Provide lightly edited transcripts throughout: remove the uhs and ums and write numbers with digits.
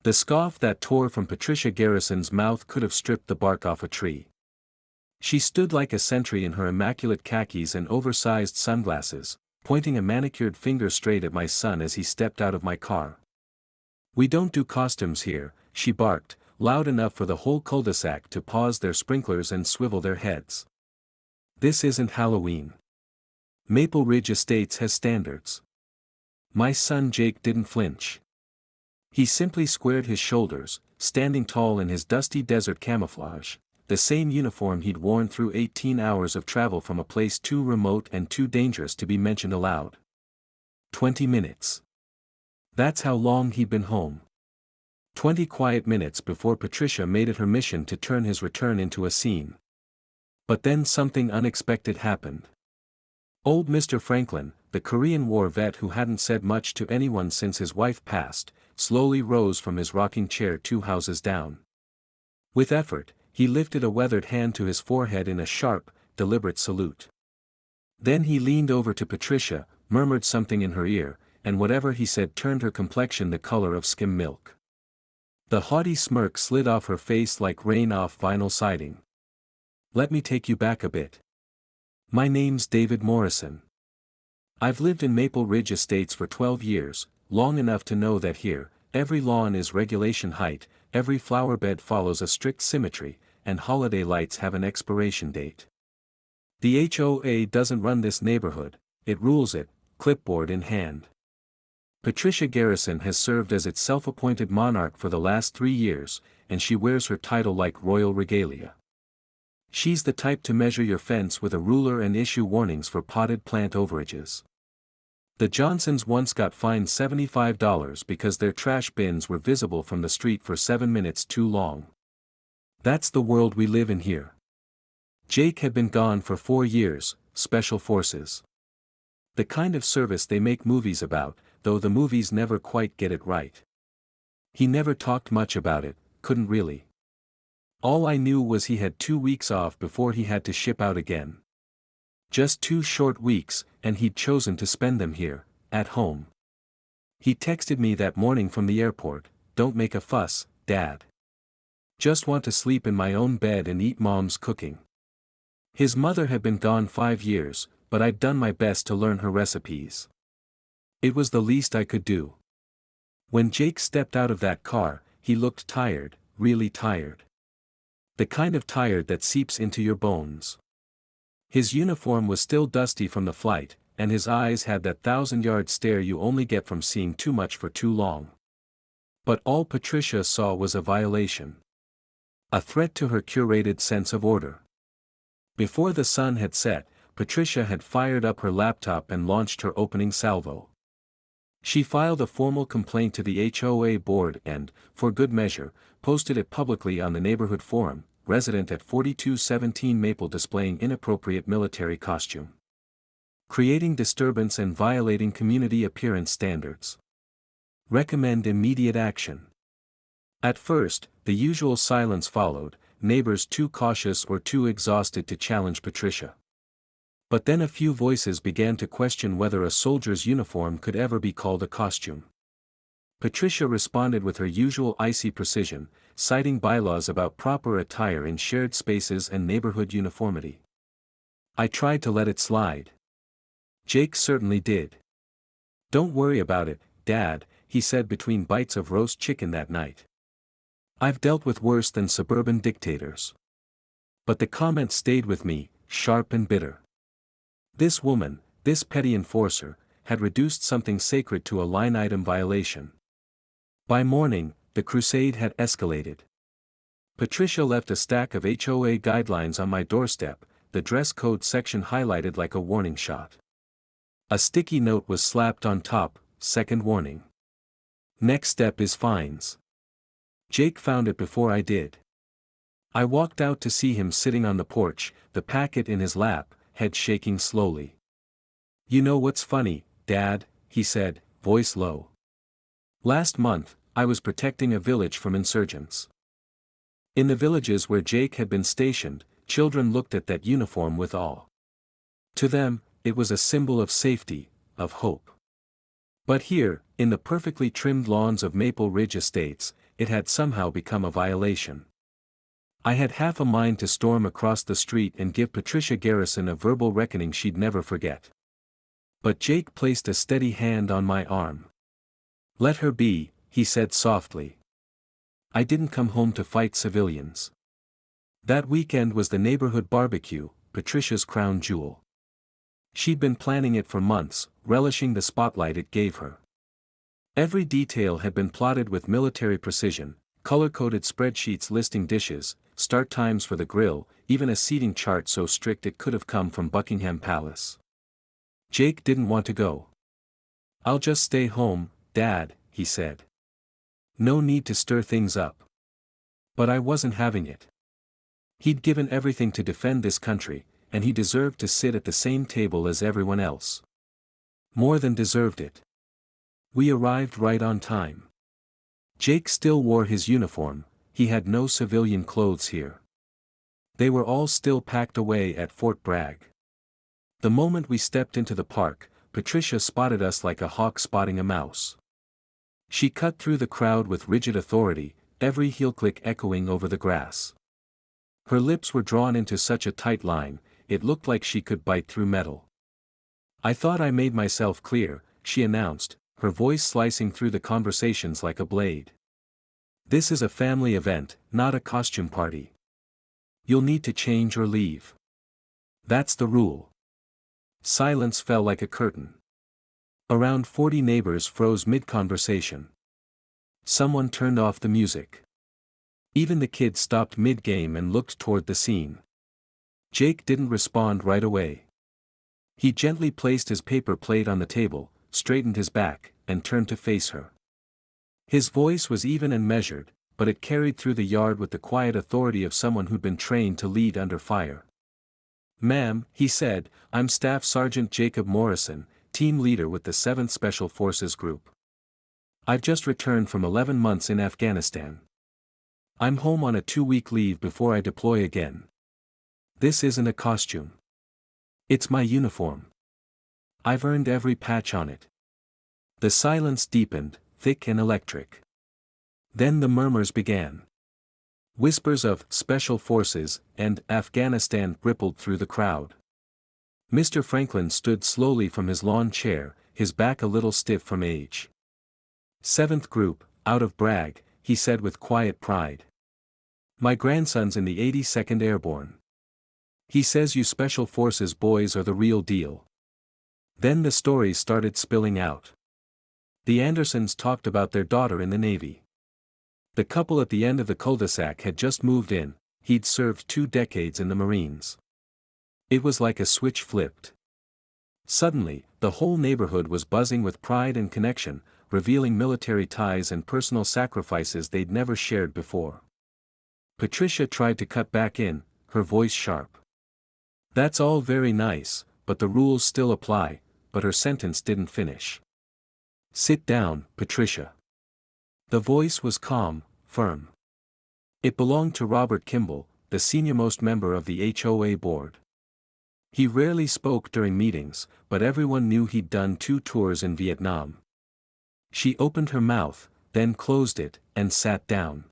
The scoff that tore from Patricia Garrison's mouth could have stripped the bark off a tree. She stood like a sentry in her immaculate khakis and oversized sunglasses, pointing a manicured finger straight at my son as he stepped out of my car. "We don't do costumes here," she barked, loud enough for the whole cul-de-sac to pause their sprinklers and swivel their heads. "This isn't Halloween. Maple Ridge Estates has standards." My son Jake didn't flinch. He simply squared his shoulders, standing tall in his dusty desert camouflage, the same uniform he'd worn through 18 hours of travel from a place too remote and too dangerous to be mentioned aloud. 20 minutes. That's how long he'd been home. 20 quiet minutes before Patricia made it her mission to turn his return into a scene. But then something unexpected happened. Old Mr. Franklin, the Korean War vet who hadn't said much to anyone since his wife passed, slowly rose from his rocking chair 2 houses down. With effort, he lifted a weathered hand to his forehead in a sharp, deliberate salute. Then he leaned over to Patricia, murmured something in her ear, and whatever he said turned her complexion the color of skim milk. The haughty smirk slid off her face like rain off vinyl siding. "Let me take you back a bit. My name's David Morrison. I've lived in Maple Ridge Estates for 12 years, long enough to know that here, every lawn is regulation height, every flower bed follows a strict symmetry, and holiday lights have an expiration date. The HOA doesn't run this neighborhood, it rules it, clipboard in hand. Patricia Garrison has served as its self-appointed monarch for the last 3 years, and she wears her title like royal regalia. She's the type to measure your fence with a ruler and issue warnings for potted plant overages. The Johnsons once got fined $75 because their trash bins were visible from the street for 7 minutes too long. That's the world we live in here." Jake had been gone for 4 years, special forces. The kind of service they make movies about, though the movies never quite get it right. He never talked much about it, couldn't really. All I knew was he had 2 weeks off before he had to ship out again. Just 2 short weeks, and he'd chosen to spend them here, at home. He texted me that morning from the airport, "Don't make a fuss, Dad. Just want to sleep in my own bed and eat Mom's cooking." His mother had been gone 5 years, but I'd done my best to learn her recipes. It was the least I could do. When Jake stepped out of that car, he looked tired, really tired. The kind of tired that seeps into your bones. His uniform was still dusty from the flight, and his eyes had that 1,000-yard stare you only get from seeing too much for too long. But all Patricia saw was a violation. A threat to her curated sense of order. Before the sun had set, Patricia had fired up her laptop and launched her opening salvo. She filed a formal complaint to the HOA board and, for good measure, posted it publicly on the neighborhood forum, resident at 4217 Maple displaying inappropriate military costume. Creating disturbance and violating community appearance standards. Recommend immediate action. At first, the usual silence followed, neighbors too cautious or too exhausted to challenge Patricia. But then a few voices began to question whether a soldier's uniform could ever be called a costume. Patricia responded with her usual icy precision, citing bylaws about proper attire in shared spaces and neighborhood uniformity. I tried to let it slide. Jake certainly did. "Don't worry about it, Dad," he said between bites of roast chicken that night. "I've dealt with worse than suburban dictators." But the comment stayed with me, sharp and bitter. This woman, this petty enforcer, had reduced something sacred to a line-item violation. By morning, the crusade had escalated. Patricia left a stack of HOA guidelines on my doorstep, the dress code section highlighted like a warning shot. A sticky note was slapped on top, "Second warning. Next step is fines." Jake found it before I did. I walked out to see him sitting on the porch, the packet in his lap, head shaking slowly. "You know what's funny, Dad," he said, voice low. "Last month, I was protecting a village from insurgents. In the villages where Jake had been stationed, children looked at that uniform with awe. To them, it was a symbol of safety, of hope. But here, in the perfectly trimmed lawns of Maple Ridge Estates, it had somehow become a violation. I had half a mind to storm across the street and give Patricia Garrison a verbal reckoning she'd never forget. But Jake placed a steady hand on my arm. "Let her be," he said softly. "I didn't come home to fight civilians." That weekend was the neighborhood barbecue, Patricia's crown jewel. She'd been planning it for months, relishing the spotlight it gave her. Every detail had been plotted with military precision, color-coded spreadsheets listing dishes, start times for the grill, even a seating chart so strict it could have come from Buckingham Palace. Jake didn't want to go. "I'll just stay home, Dad," he said. "No need to stir things up." But I wasn't having it. He'd given everything to defend this country, and he deserved to sit at the same table as everyone else. More than deserved it. We arrived right on time. Jake still wore his uniform, he had no civilian clothes here. They were all still packed away at Fort Bragg. The moment we stepped into the park, Patricia spotted us like a hawk spotting a mouse. She cut through the crowd with rigid authority, every heel click echoing over the grass. Her lips were drawn into such a tight line, it looked like she could bite through metal. "I thought I made myself clear," she announced, her voice slicing through the conversations like a blade. "This is a family event, not a costume party. You'll need to change or leave. That's the rule." Silence fell like a curtain. Around 40 neighbors froze mid-conversation. Someone turned off the music. Even the kids stopped mid-game and looked toward the scene. Jake didn't respond right away. He gently placed his paper plate on the table, straightened his back, and turned to face her. His voice was even and measured, but it carried through the yard with the quiet authority of someone who'd been trained to lead under fire. "Ma'am," he said, "I'm Staff Sergeant Jacob Morrison, team leader with the 7th Special Forces Group. I've just returned from 11 months in Afghanistan. I'm home on a 2-week leave before I deploy again. This isn't a costume. It's my uniform. I've earned every patch on it." The silence deepened, thick and electric. Then the murmurs began. Whispers of "Special Forces" and "Afghanistan" rippled through the crowd. Mr. Franklin stood slowly from his lawn chair, his back a little stiff from age. "7th Group, out of Bragg," he said with quiet pride. "My grandson's in the 82nd Airborne. He says you Special Forces boys are the real deal." Then the stories started spilling out. The Andersons talked about their daughter in the Navy. The couple at the end of the cul-de-sac had just moved in, he'd served 2 decades in the Marines. It was like a switch flipped. Suddenly, the whole neighborhood was buzzing with pride and connection, revealing military ties and personal sacrifices they'd never shared before. Patricia tried to cut back in, her voice sharp. "That's all very nice, but the rules still apply," but her sentence didn't finish. "Sit down, Patricia." The voice was calm, firm. It belonged to Robert Kimball, the senior-most member of the HOA board. He rarely spoke during meetings, but everyone knew he'd done 2 tours in Vietnam. She opened her mouth, then closed it, and sat down.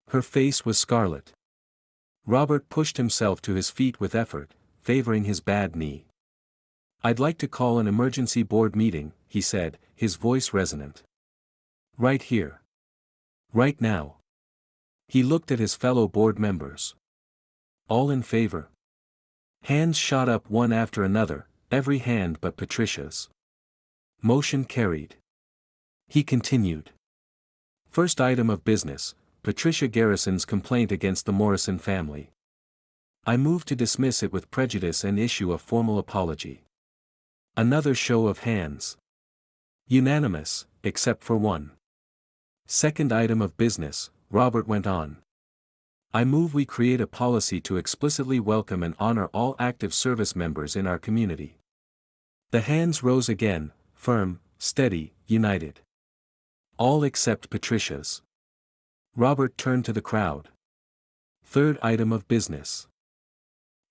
Her face was scarlet. Robert pushed himself to his feet with effort, favoring his bad knee. "I'd like to call an emergency board meeting," he said, his voice resonant. "Right here. Right now." He looked at his fellow board members. "All in favor?" Hands shot up one after another, every hand but Patricia's. Motion carried. He continued. "First item of business, Patricia Garrison's complaint against the Morrison family. I move to dismiss it with prejudice and issue a formal apology." Another show of hands. Unanimous, except for one. "Second item of business," Robert went on. "I move we create a policy to explicitly welcome and honor all active service members in our community." The hands rose again, firm, steady, united. All except Patricia's. Robert turned to the crowd. "Third item of business."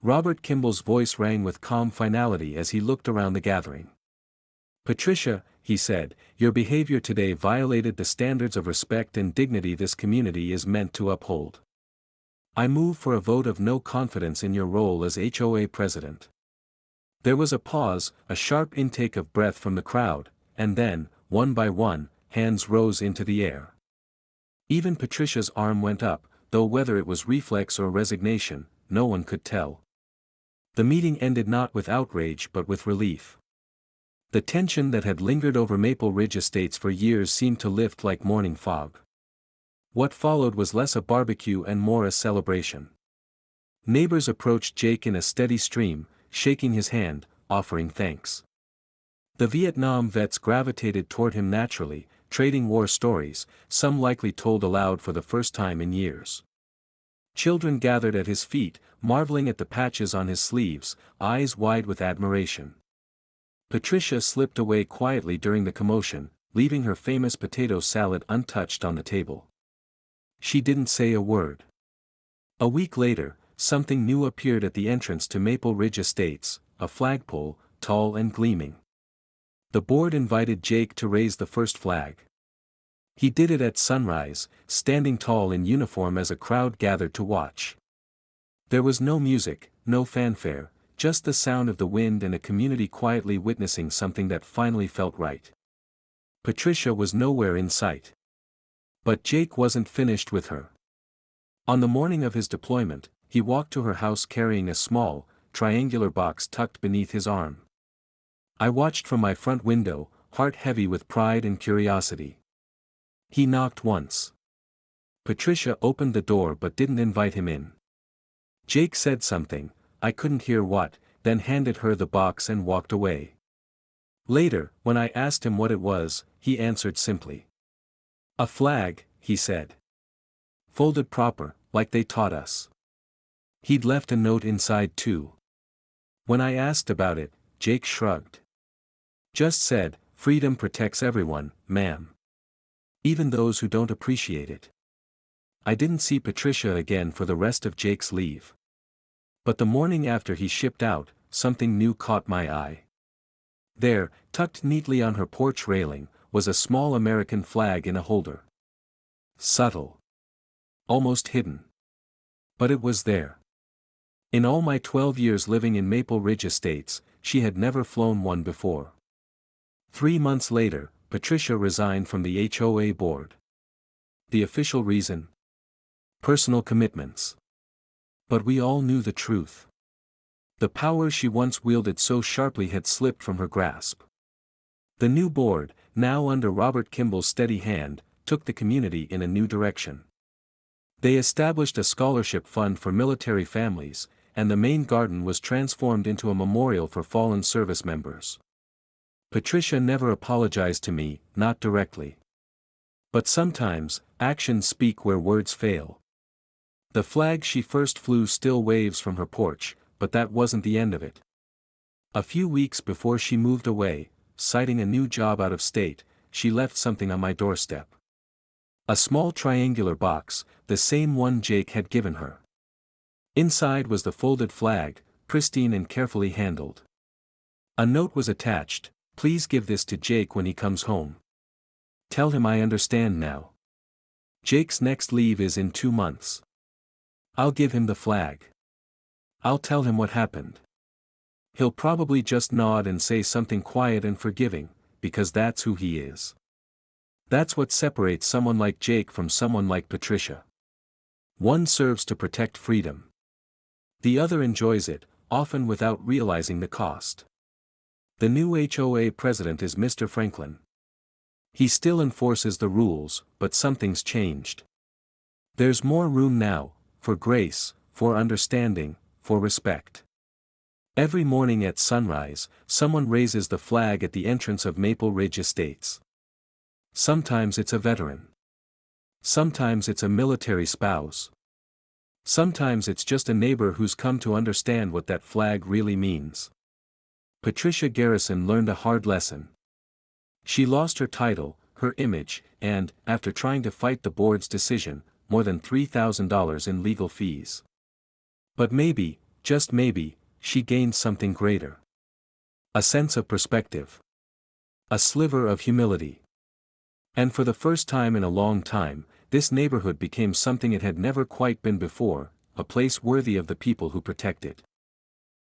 Robert Kimball's voice rang with calm finality as he looked around the gathering. "Patricia, he said, "your behavior today violated the standards of respect and dignity this community is meant to uphold. I move for a vote of no confidence in your role as HOA president." There was a pause, a sharp intake of breath from the crowd, and then, one by one, hands rose into the air. Even Patricia's arm went up, though whether it was reflex or resignation, no one could tell. The meeting ended not with outrage but with relief. The tension that had lingered over Maple Ridge Estates for years seemed to lift like morning fog. What followed was less a barbecue and more a celebration. Neighbors approached Jake in a steady stream, shaking his hand, offering thanks. The Vietnam vets gravitated toward him naturally, trading war stories, some likely told aloud for the first time in years. Children gathered at his feet, marveling at the patches on his sleeves, eyes wide with admiration. Patricia slipped away quietly during the commotion, leaving her famous potato salad untouched on the table. She didn't say a word. A week later, something new appeared at the entrance to Maple Ridge Estates, a flagpole, tall and gleaming. The board invited Jake to raise the first flag. He did it at sunrise, standing tall in uniform as a crowd gathered to watch. There was no music, no fanfare, just the sound of the wind and a community quietly witnessing something that finally felt right. Patricia was nowhere in sight. But Jake wasn't finished with her. On the morning of his deployment, he walked to her house carrying a small, triangular box tucked beneath his arm. I watched from my front window, heart heavy with pride and curiosity. He knocked once. Patricia opened the door but didn't invite him in. Jake said something, I couldn't hear what, then handed her the box and walked away. Later, when I asked him what it was, he answered simply. "A flag," he said. "Folded proper, like they taught us." He'd left a note inside too. When I asked about it, Jake shrugged. "Just said, freedom protects everyone, ma'am. Even those who don't appreciate it." I didn't see Patricia again for the rest of Jake's leave. But the morning after he shipped out, something new caught my eye. There, tucked neatly on her porch railing, was a small American flag in a holder. Subtle. Almost hidden. But it was there. In all my 12 years living in Maple Ridge Estates, she had never flown one before. 3 months later, Patricia resigned from the HOA board. The official reason? Personal commitments. But we all knew the truth. The power she once wielded so sharply had slipped from her grasp. The new board, now under Robert Kimball's steady hand, took the community in a new direction. They established a scholarship fund for military families, and the main garden was transformed into a memorial for fallen service members. Patricia never apologized to me, not directly. But sometimes, actions speak where words fail. The flag she first flew still waves from her porch, but that wasn't the end of it. A few weeks before she moved away, citing a new job out of state, she left something on my doorstep. A small triangular box, the same one Jake had given her. Inside was the folded flag, pristine and carefully handled. A note was attached, "Please give this to Jake when he comes home. Tell him I understand now. Jake's next leave is in 2 months. I'll give him the flag. I'll tell him what happened. He'll probably just nod and say something quiet and forgiving, because that's who he is. That's what separates someone like Jake from someone like Patricia. One serves to protect freedom. The other enjoys it, often without realizing the cost. The new HOA president is Mr. Franklin. He still enforces the rules, but something's changed. There's more room now, for grace, for understanding, for respect. Every morning at sunrise, someone raises the flag at the entrance of Maple Ridge Estates. Sometimes it's a veteran. Sometimes it's a military spouse. Sometimes it's just a neighbor who's come to understand what that flag really means. Patricia Garrison learned a hard lesson. She lost her title, her image, and, after trying to fight the board's decision, more than $3,000 in legal fees. But maybe, just maybe, she gained something greater. A sense of perspective. A sliver of humility. And for the first time in a long time, this neighborhood became something it had never quite been before, a place worthy of the people who protect it.